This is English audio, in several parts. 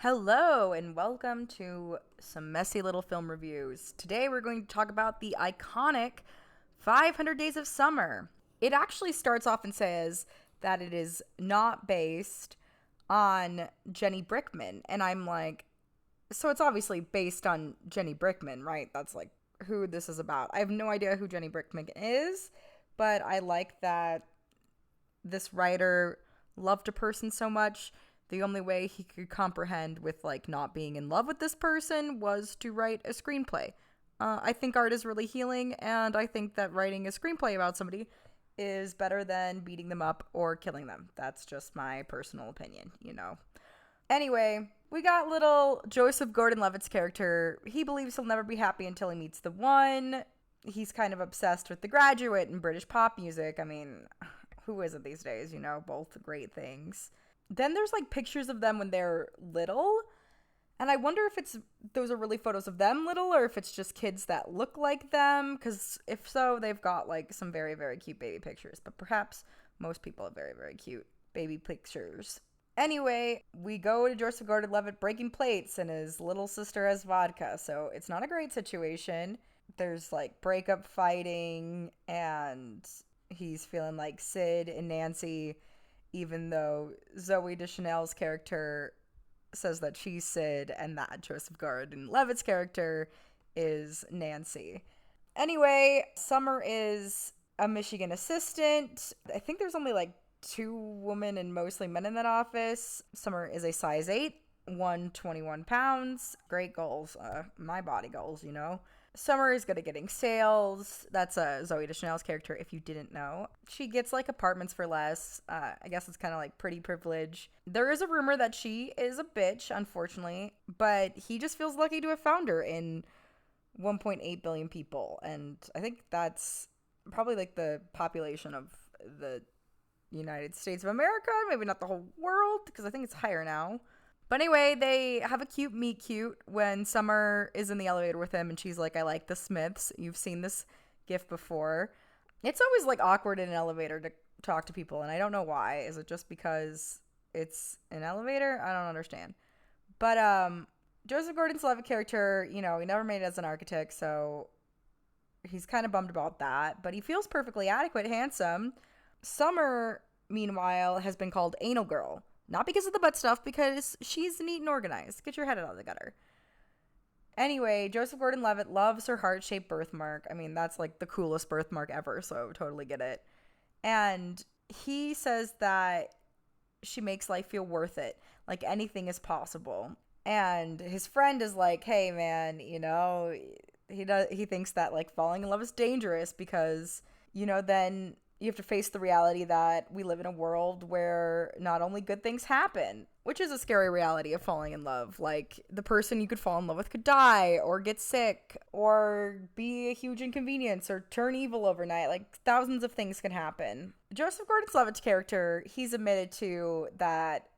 Hello, and welcome to some messy little film reviews. Today, we're going to talk about the iconic 500 Days of Summer. It actually starts off and says that it is not based on Jenny Brickman. And I'm like, so it's obviously based on Jenny Brickman, right? That's like who this is about. I have no idea who Jenny Brickman is, but I like that this writer loved a person so much, the only way he could comprehend with like not being in love with this person was to write a screenplay. I think art is really healing, and I think that writing a screenplay about somebody is better than beating them up or killing them. That's just my personal opinion. Anyway, we got little Joseph Gordon-Levitt's character. He believes he'll never be happy until he meets the one. He's kind of obsessed with The Graduate and British pop music. I mean, who isn't these days? Both great things. Then there's like pictures of them when they're little. And I wonder if those are really photos of them little or if it's just kids that look like them. Because if so, they've got like some very, very cute baby pictures. But perhaps most people have very, very cute baby pictures. Anyway, we go to Joseph Gordon-Levitt breaking plates and his little sister has vodka. So it's not a great situation. There's like breakup fighting and he's feeling like Sid and Nancy, even though Zoe Deschanel's character says that she's Sid and that Joseph Gordon-Levitt's character is Nancy. Anyway, Summer is a Michigan assistant. I think there's only like two women and mostly men in that office. Summer is a size 8, 121 pounds. Great goals. My body goals. Summer is good at getting sales. That's Zoe Deschanel's character, if you didn't know. She gets like apartments for less. I guess it's kind of like pretty privilege. There is a rumor that she is a bitch, unfortunately, but he just feels lucky to have found her in 1.8 billion people. And I think that's probably like the population of the United States of America, maybe not the whole world, because I think it's higher now. But anyway, they have a cute meet cute when Summer is in the elevator with him and she's like, I like the Smiths. You've seen this gif before. It's always like awkward in an elevator to talk to people, and I don't know why. Is it just because it's an elevator? I don't understand. But Joseph Gordon-Levitt character, he never made it as an architect, so he's kind of bummed about that. But he feels perfectly adequate, handsome. Summer, meanwhile, has been called Anal Girl. Not because of the butt stuff, because she's neat and organized. Get your head out of the gutter. Anyway, Joseph Gordon-Levitt loves her heart-shaped birthmark. I mean, that's like the coolest birthmark ever, so totally get it. And he says that she makes life feel worth it. Like anything is possible. And his friend is like, hey, man, he thinks that like falling in love is dangerous because, then you have to face the reality that we live in a world where not only good things happen, which is a scary reality of falling in love. Like, the person you could fall in love with could die, or get sick, or be a huge inconvenience, or turn evil overnight. Like, thousands of things can happen. Joseph Gordon-Levitt's character, he's admitted to that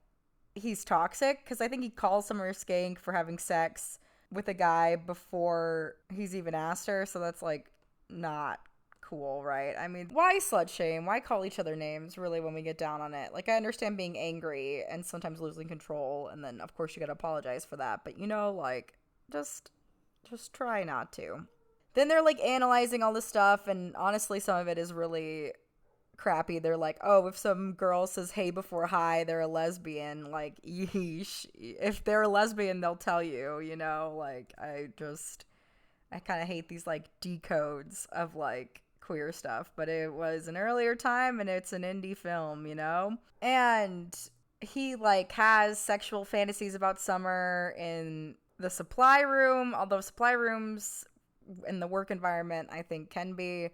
he's toxic, because I think he calls Summer skank for having sex with a guy before he's even asked her, so that's, like, not cool, right? I mean, why slut shame? Why call each other names, really, when we get down on it? Like, I understand being angry and sometimes losing control, and then, of course, you gotta apologize for that, but, like, just try not to. Then they're, like, analyzing all this stuff, and honestly, some of it is really crappy. They're like, oh, if some girl says hey before hi, they're a lesbian. Like, yeesh. If they're a lesbian, they'll tell you. Like, I kind of hate these, like, decodes of, like, queer stuff, but it was an earlier time and it's an indie film. And he like has sexual fantasies about Summer in the supply room, although supply rooms in the work environment I think can be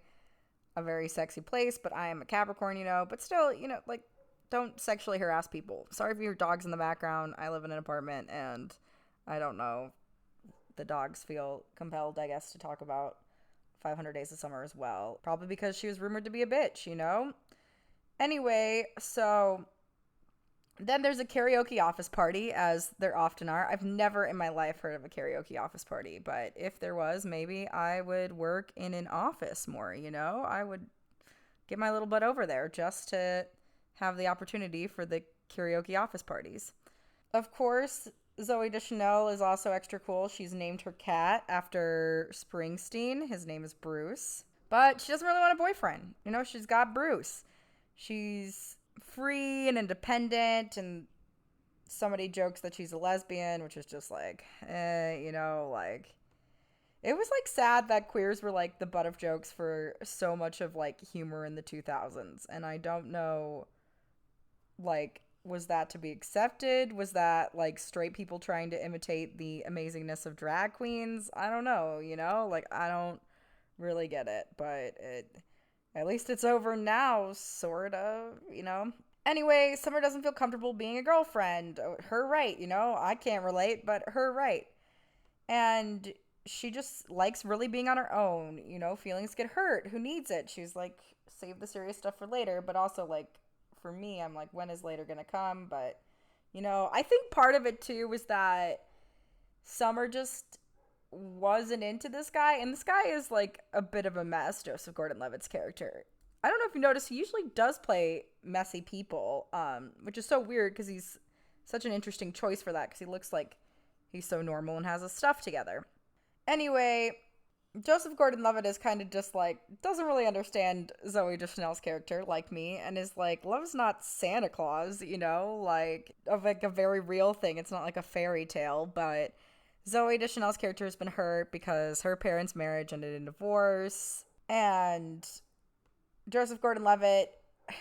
a very sexy place, but I am a Capricorn, but still, like, don't sexually harass people. Sorry for your dogs in the background. I live in an apartment and I don't know, the dogs feel compelled, I guess, to talk about 500 Days of Summer as well. Probably because she was rumored to be a bitch. Anyway, so then there's a karaoke office party, as there often are. I've never in my life heard of a karaoke office party, but if there was, maybe I would work in an office more. I would get my little butt over there just to have the opportunity for the karaoke office parties. Of course, Zoe Deschanel is also extra cool. She's named her cat after Springsteen. His name is Bruce. But she doesn't really want a boyfriend. You know, she's got Bruce. She's free and independent, and somebody jokes that she's a lesbian, which is just like, you know, like, it was like sad that queers were like the butt of jokes for so much of like humor in the 2000s. And I don't know, like, was that to be accepted? Was that like straight people trying to imitate the amazingness of drag queens? I don't know, you know? Like, I don't really get it, but at least it's over now, sort of, you know? Anyway, Summer doesn't feel comfortable being a girlfriend. Her right, you know? I can't relate, but her right. And she just likes really being on her own, you know? Feelings get hurt. Who needs it? She's like, save the serious stuff for later, but also, like, for me, I'm like, when is later gonna come? But, you know, I think part of it too was that Summer just wasn't into this guy, and this guy is like a bit of a mess, Joseph Gordon-Levitt's character. I don't know if you noticed, he usually does play messy people, which is so weird because he's such an interesting choice for that because he looks like he's so normal and has his stuff together. Anyway, Joseph Gordon-Levitt is kind of just like, doesn't really understand Zoe Deschanel's character like me, and is like, love's not Santa Claus, you know, like, of like a very real thing. It's not like a fairy tale, but Zoe Deschanel's character has been hurt because her parents' marriage ended in divorce, and Joseph Gordon-Levitt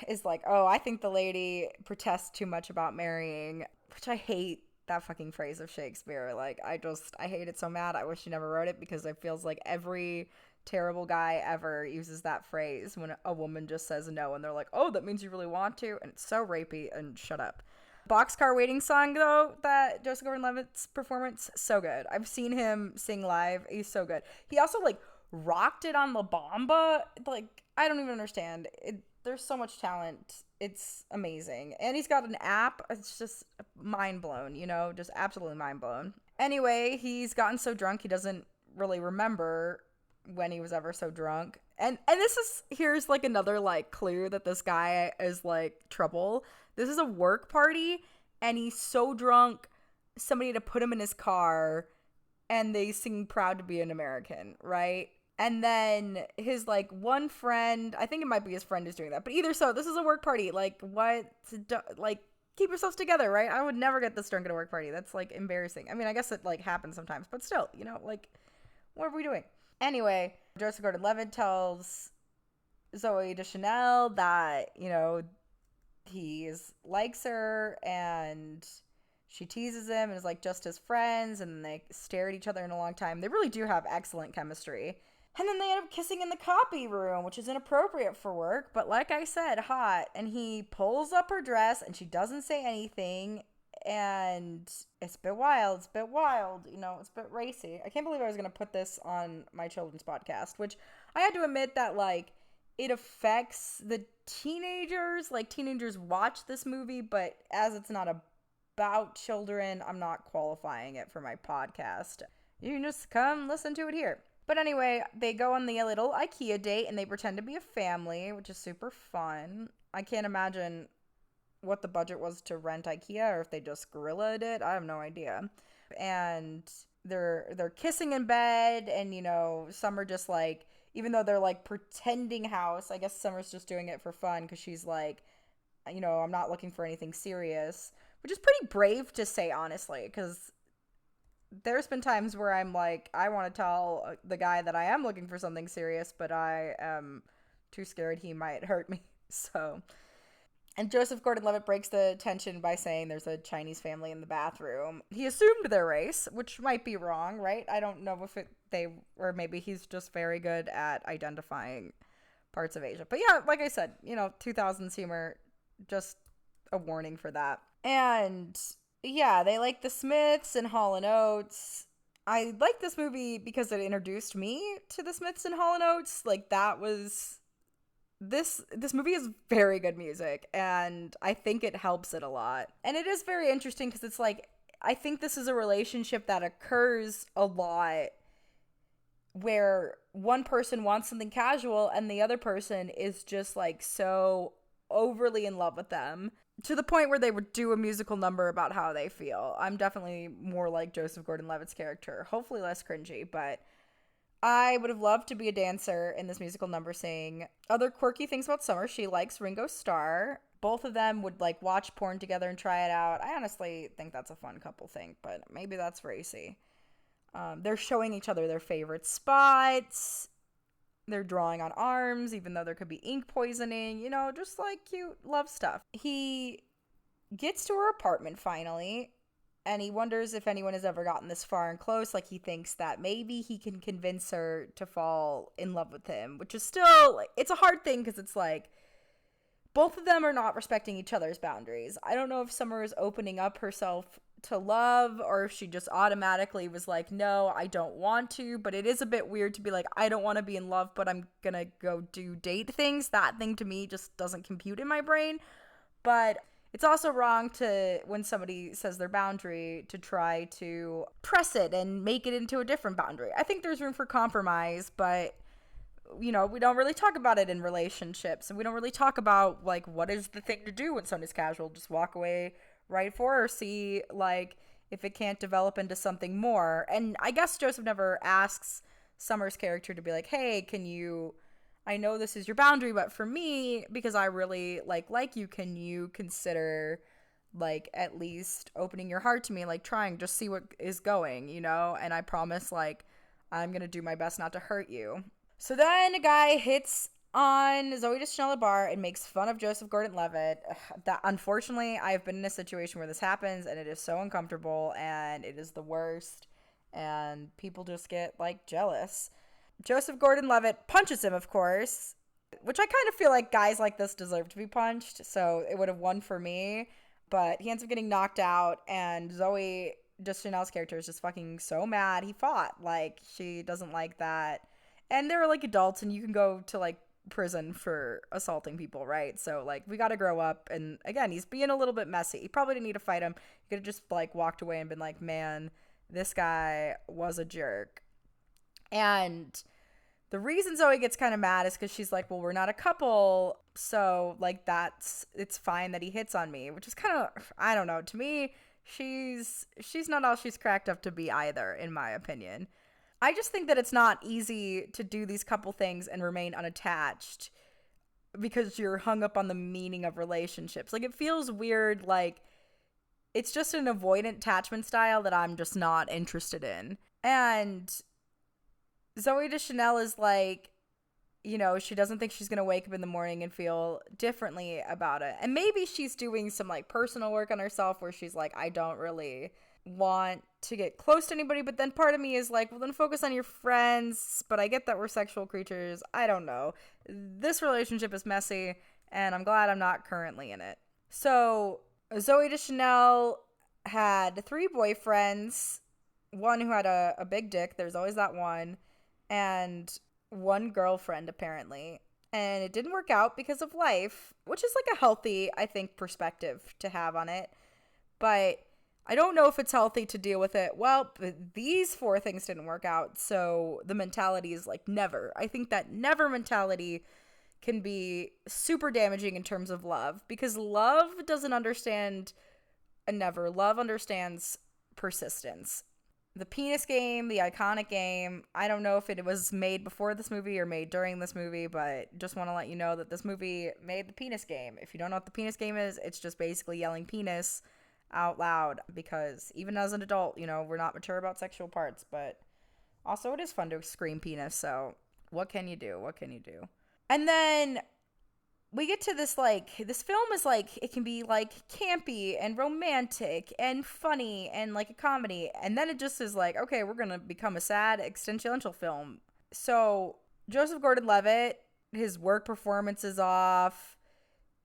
is like, oh, I think the lady protests too much about marrying, which I hate that fucking phrase of Shakespeare. Like, I hate it so mad. I wish he never wrote it because it feels like every terrible guy ever uses that phrase when a woman just says no and they're like, oh, that means you really want to. And it's so rapey, and shut up. Boxcar Waiting song, though, that Joseph Gordon-Levitt's performance, so good. I've seen him sing live. He's so good. He also, like, rocked it on La Bamba. Like, I don't even understand. There's so much talent. It's amazing. And he's got an app. It's just mind blown, you know, just absolutely mind blown. Anyway, he's gotten so drunk he doesn't really remember when he was ever so drunk. And here's like another like clue that this guy is like trouble. This is a work party and he's so drunk somebody had to put him in his car and they sing Proud to Be an American, right? And then his, like, one friend, I think it might be his friend who's doing that. But either so, this is a work party. Like, what? Like, keep yourselves together, right? I would never get this drunk at a work party. That's, like, embarrassing. I mean, I guess it, like, happens sometimes. But still, you know, like, what are we doing? Anyway, Joseph Gordon-Levitt tells Zoe Deschanel that, you know, he likes her and she teases him and is, like, just as friends. And they stare at each other in a long time. They really do have excellent chemistry. And then they end up kissing in the copy room, which is inappropriate for work, but like I said, hot. And he pulls up her dress and she doesn't say anything. And it's a bit wild. It's a bit wild. You know, it's a bit racy. I can't believe I was going to put this on my children's podcast, which I had to admit that, like, it affects the teenagers. Like, teenagers watch this movie, but as it's not about children, I'm not qualifying it for my podcast. You can just come listen to it here. But anyway, they go on the little IKEA date and they pretend to be a family, which is super fun. I can't imagine what the budget was to rent IKEA or if they just gorilla'd it. I have no idea. And they're kissing in bed, and, you know, Summer just, like, even though they're, like, pretending house, I guess Summer's just doing it for fun because she's like, you know, I'm not looking for anything serious, which is pretty brave to say, honestly, because there's been times where I'm like, I want to tell the guy that I am looking for something serious, but I am too scared he might hurt me. So, and Joseph Gordon-Levitt breaks the tension by saying there's a Chinese family in the bathroom. He assumed their race, which might be wrong, right? I don't know if or maybe he's just very good at identifying parts of Asia. But yeah, like I said, you know, 2000s humor, just a warning for that. And yeah, they like the Smiths and Hall & Oates. I like this movie because it introduced me to the Smiths and Hall & Oates. Like, that was... This movie is very good music, and I think it helps it a lot. And it is very interesting because it's like, I think this is a relationship that occurs a lot where one person wants something casual and the other person is just, like, so overly in love with them to the point where they would do a musical number about how they feel. I'm definitely more like Joseph Gordon-Levitt's character. Hopefully less cringy, but I would have loved to be a dancer in this musical number saying other quirky things about Summer. She likes Ringo Starr. Both of them would like watch porn together and try it out. I honestly think that's a fun couple thing, but maybe that's racy. They're showing each other their favorite spots. They're drawing on arms, even though there could be ink poisoning, you know, just like cute love stuff. He gets to her apartment finally, and he wonders if anyone has ever gotten this far and close. Like, he thinks that maybe he can convince her to fall in love with him, which is still, it's a hard thing because it's like, both of them are not respecting each other's boundaries. I don't know if Summer is opening up herself to love or if she just automatically was like, no, I don't want to. But it is a bit weird to be like, I don't want to be in love, but I'm gonna go do date things. That thing to me just doesn't compute in my brain. But it's also wrong to, when somebody says their boundary, to try to press it and make it into a different boundary. I think there's room for compromise, but you know, we don't really talk about it in relationships, and we don't really talk about like what is the thing to do when somebody's casual. Just walk away right for, or see like if it can't develop into something more. And I guess Joseph never asks Summer's character to be like, hey, can you, I know this is your boundary, but for me, because I really like you, can you consider like at least opening your heart to me, like trying, just see what is going, you know? And I promise, like, I'm gonna do my best not to hurt you. So then a guy hits on Zooey Deschanel at a bar and makes fun of Joseph Gordon-Levitt. That, unfortunately, I have been in a situation where this happens, and it is so uncomfortable, and it is the worst, and people just get like jealous. Joseph Gordon-Levitt punches him, of course, which I kind of feel like guys like this deserve to be punched, so it would have won for me. But he ends up getting knocked out, and Zooey Deschanel's character is just fucking so mad. He fought. Like, she doesn't like that. And they're like adults, and you can go to like prison for assaulting people, right? So like, we got to grow up. And again, he's being a little bit messy. He probably didn't need to fight him. He could have just like walked away and been like, man, this guy was a jerk. And the reason Zooey gets kind of mad is because she's like, well, we're not a couple, so like it's fine that he hits on me, which is kind of, I don't know, to me, she's not all she's cracked up to be either, in my opinion. I just think that it's not easy to do these couple things and remain unattached because you're hung up on the meaning of relationships. Like, it feels weird, like, it's just an avoidant attachment style that I'm just not interested in. And Zooey Deschanel is like, you know, she doesn't think she's going to wake up in the morning and feel differently about it. And maybe she's doing some like personal work on herself where she's like, I don't really want to get close to anybody. But then part of me is like, well, then focus on your friends. But I get that we're sexual creatures. I don't know. This relationship is messy, and I'm glad I'm not currently in it. So Zooey Deschanel had 3 boyfriends, one who had a big dick. There's always that one. And 1 girlfriend, apparently. And it didn't work out because of life, which is like a healthy, I think, perspective to have on it. But I don't know if it's healthy to deal with it. Well, these 4 things didn't work out, so the mentality is like never. I think that never mentality can be super damaging in terms of love, because love doesn't understand a never. Love understands persistence. The penis game, the iconic game, I don't know if it was made before this movie or made during this movie, but just want to let you know that this movie made the penis game. If you don't know what the penis game is, it's just basically yelling penis out loud, because even as an adult, you know, we're not mature about sexual parts, but also it is fun to scream penis, so what can you do? What can you do? And then we get to this, like, this film is like, it can be like campy and romantic and funny and like a comedy, and then it just is like, okay, we're gonna become a sad existential film. So Joseph Gordon-Levitt, his work performance is off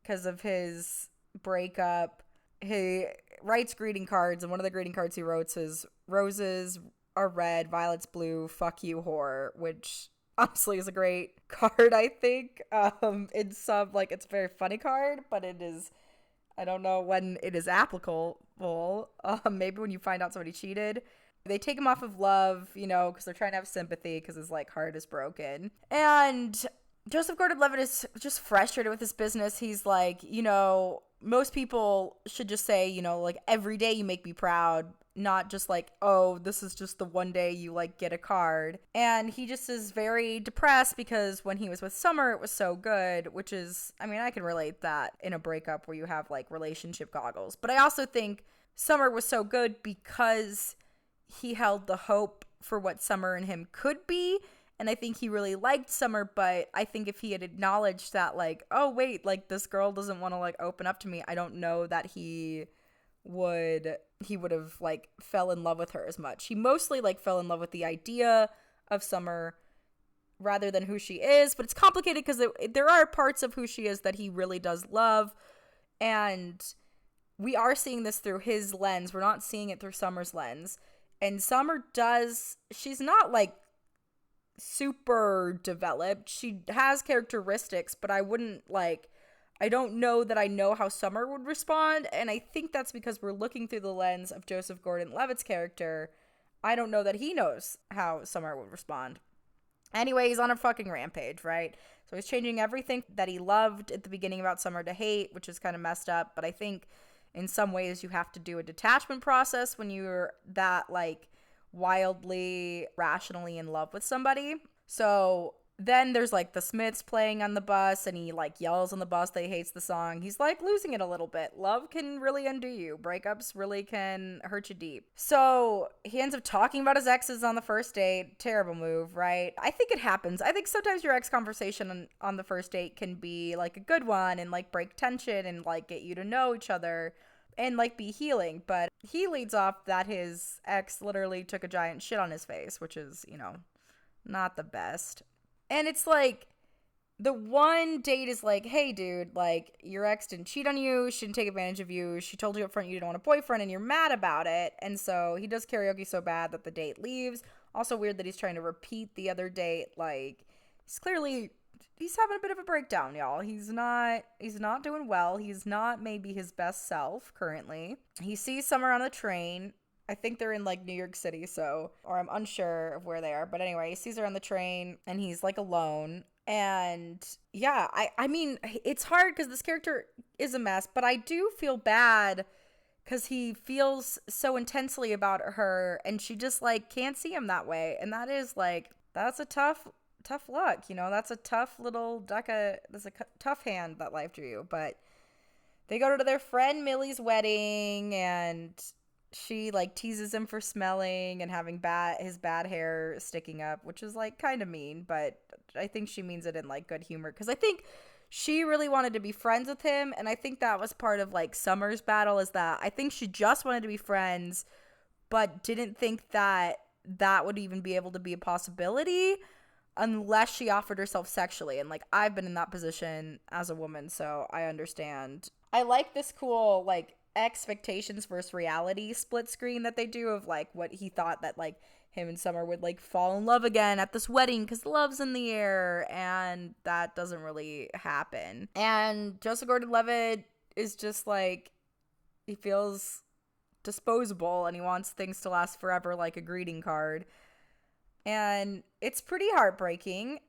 because of his breakup. He writes greeting cards, and one of the greeting cards he wrote says, roses are red, violets blue, fuck you whore, which honestly is a great card, I think. In some, like, it's a very funny card, but it is, I don't know when it is applicable. Maybe when you find out somebody cheated. They take him off of love, you know, because they're trying to have sympathy because his, like, heart is broken. And Joseph Gordon-Levitt is just frustrated with his business. He's like, most people should just say, like, every day you make me proud, not just like, oh, this is just the one day you like get a card. And he just is very depressed because when he was with Summer, it was so good, which is, I mean, I can relate that in a breakup where you have like relationship goggles. But I also think Summer was so good because he held the hope for what Summer and him could be. And I think he really liked Summer, but I think if he had acknowledged that, like, oh, wait, like, this girl doesn't want to, like, open up to me, I don't know that he would have, like, fell in love with her as much. He mostly, like, fell in love with the idea of Summer rather than who she is, but it's complicated because there are parts of who she is that he really does love, and we are seeing this through his lens. We're not seeing it through Summer's lens. And Summer she's not, like, super developed. She has characteristics, but I don't know that I know how Summer would respond, and I think that's because we're looking through the lens of Joseph Gordon-Levitt's character. I don't know that he knows how Summer would respond. Anyway, he's on a fucking rampage, right? So he's changing everything that he loved at the beginning about Summer to hate, which is kind of messed up, but I think in some ways you have to do a detachment process when you're that, like, wildly rationally in love with somebody. So then there's like the Smiths playing on the bus, and he like yells on the bus that he hates the song. He's like losing it a little bit. Love can really undo you. Breakups really can hurt you deep. So he ends up talking about his exes on the first date. Terrible move, right? I think it happens. I think sometimes your ex conversation on the first date can be like a good one and like break tension and like get you to know each other and like be healing. But he leads off that his ex literally took a giant shit on his face, which is, not the best. And it's like the one date is like, hey dude, like, your ex didn't cheat on you, she didn't take advantage of you, she told you up front you didn't want a boyfriend, and you're mad about it. And so he does karaoke so bad that the date leaves. Also weird that he's trying to repeat the other date. Like, he's having a bit of a breakdown, y'all. He's not doing well. He's not maybe his best self currently. He sees Summer on the train. I think they're in like New York City, or I'm unsure of where they are. But anyway, he sees her on the train and he's like alone. And yeah, I mean, it's hard because this character is a mess, but I do feel bad because he feels so intensely about her and she just like can't see him that way. And that is like, that's a tough luck, that's a tough little that's a tough hand that life drew you. But they go to their friend Millie's wedding, and she like teases him for smelling and having his bad hair sticking up, which is like kind of mean, but I think she means it in like good humor because I think she really wanted to be friends with him. And I think that was part of like Summer's battle, is that I think she just wanted to be friends but didn't think that would even be able to be a possibility unless she offered herself sexually. And like, I've been in that position as a woman, so I understand. I like this cool like expectations versus reality split screen that they do of like what he thought that like him and Summer would like fall in love again at this wedding because love's in the air, and that doesn't really happen. And Joseph Gordon-Levitt is just like, he feels disposable and he wants things to last forever, like a greeting card. And it's pretty heartbreaking,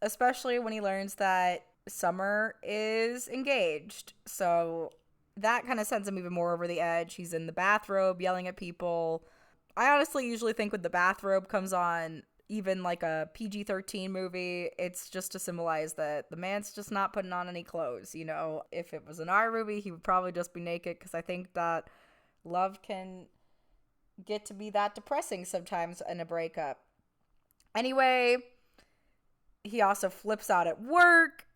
especially when he learns that Summer is engaged. So that kind of sends him even more over the edge. He's in the bathrobe yelling at people. I honestly usually think when the bathrobe comes on, even like a PG-13 movie, it's just to symbolize that the man's just not putting on any clothes. If it was an R movie, he would probably just be naked, because I think that love can get to be that depressing sometimes in a breakup. Anyway, he also flips out at work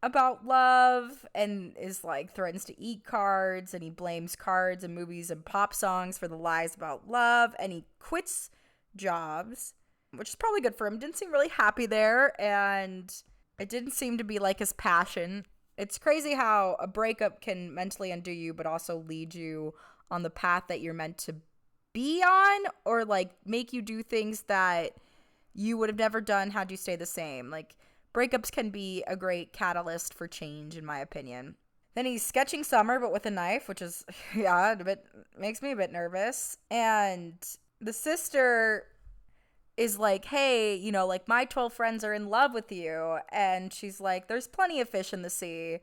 about love and is like threatens to eat cards, and he blames cards and movies and pop songs for the lies about love, and he quits jobs, which is probably good for him. Didn't seem really happy there, and it didn't seem to be like his passion. It's crazy how a breakup can mentally undo you but also lead you on the path that you're meant to be on, or like make you do things that you would have never done had you stayed the same. Like, breakups can be a great catalyst for change, in my opinion. Then he's sketching Summer, but with a knife, which is, yeah, makes me a bit nervous. And the sister is like, hey, you know, like my 12 friends are in love with you. And she's like, there's plenty of fish in the sea.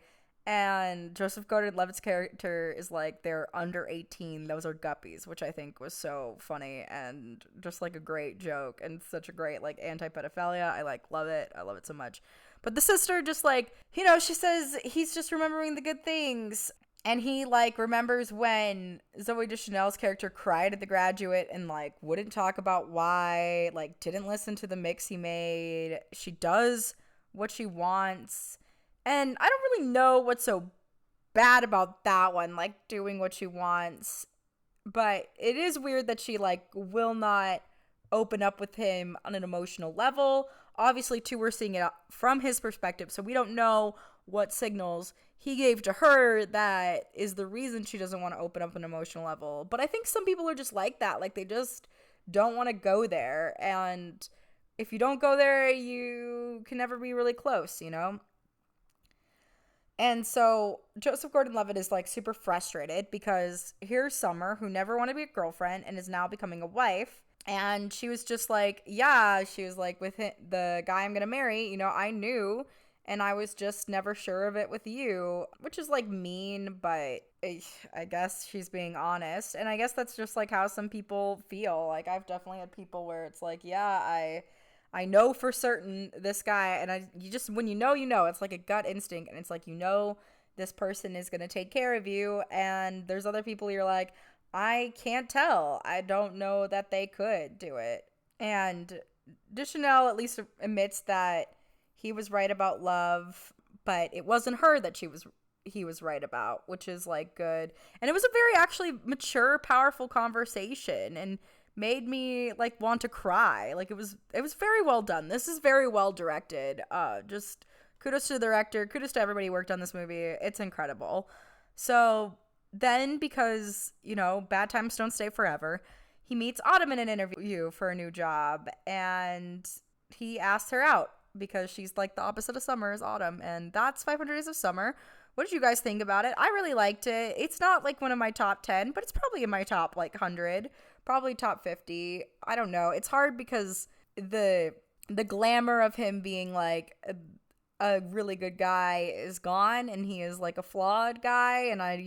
And Joseph Gordon-Levitt's character is like, they're under 18. Those are guppies, which I think was so funny and just like a great joke and such a great like anti-pedophilia. I like love it. I love it so much. But the sister just like, you know, she says he's just remembering the good things. And he like remembers when Zoe Deschanel's character cried at The Graduate and like wouldn't talk about why, like didn't listen to the mix he made. She does what she wants. And I don't really know what's so bad about that one, like doing what she wants. But it is weird that she like will not open up with him on an emotional level. Obviously, too, we're seeing it from his perspective, so we don't know what signals he gave to her that is the reason she doesn't want to open up an emotional level. But I think some people are just like that. Like, they just don't want to go there. And if you don't go there, you can never be really close, you know? And so Joseph Gordon-Levitt is like super frustrated because here's Summer, who never wanted to be a girlfriend and is now becoming a wife. And she was just like, yeah, she was like, with the guy I'm going to marry, you know, I knew, and I was just never sure of it with you, which is like mean, but I guess she's being honest. And I guess that's just like how some people feel. Like, I've definitely had people where it's like, yeah, I know for certain this guy, and you just, when you know, it's like a gut instinct, and it's like, you know, this person is going to take care of you. And there's other people you're like, I can't tell. I don't know that they could do it. And Deschanel at least admits that he was right about love, but it wasn't her that he was right about, which is like good. And it was a very actually mature, powerful conversation and made me like want to cry. Like it was very well done. This is very well directed. Just kudos to the director, kudos to everybody who worked on this movie. It's incredible. So then, because, you know, bad times don't stay forever, he meets Autumn in an interview for a new job, and he asks her out because she's like the opposite of Summer is Autumn, and that's 500 Days of Summer. What did you guys think about it? I really liked it. It's not like one of my top 10, but it's probably in my top like 100, probably top 50. I don't know. It's hard because the glamour of him being like a really good guy is gone, and he is like a flawed guy. And I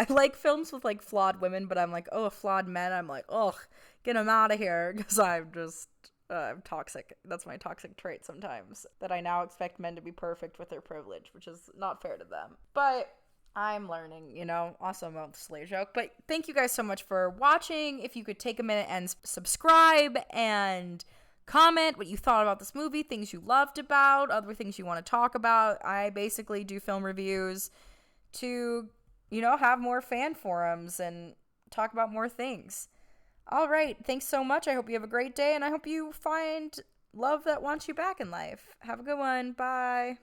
like films with like flawed women, but I'm like, oh, flawed men, I'm like, ugh, get him out of here, because I'm toxic. That's my toxic trait sometimes, that I now expect men to be perfect with their privilege, which is not fair to them. But I'm learning, you know, also mostly a joke. But thank you guys so much for watching. If you could take a minute and subscribe and comment what you thought about this movie, things you loved about, other things you want to talk about. I basically do film reviews to, you know, have more fan forums and talk about more things. All right. Thanks so much. I hope you have a great day, and I hope you find love that wants you back in life. Have a good one. Bye.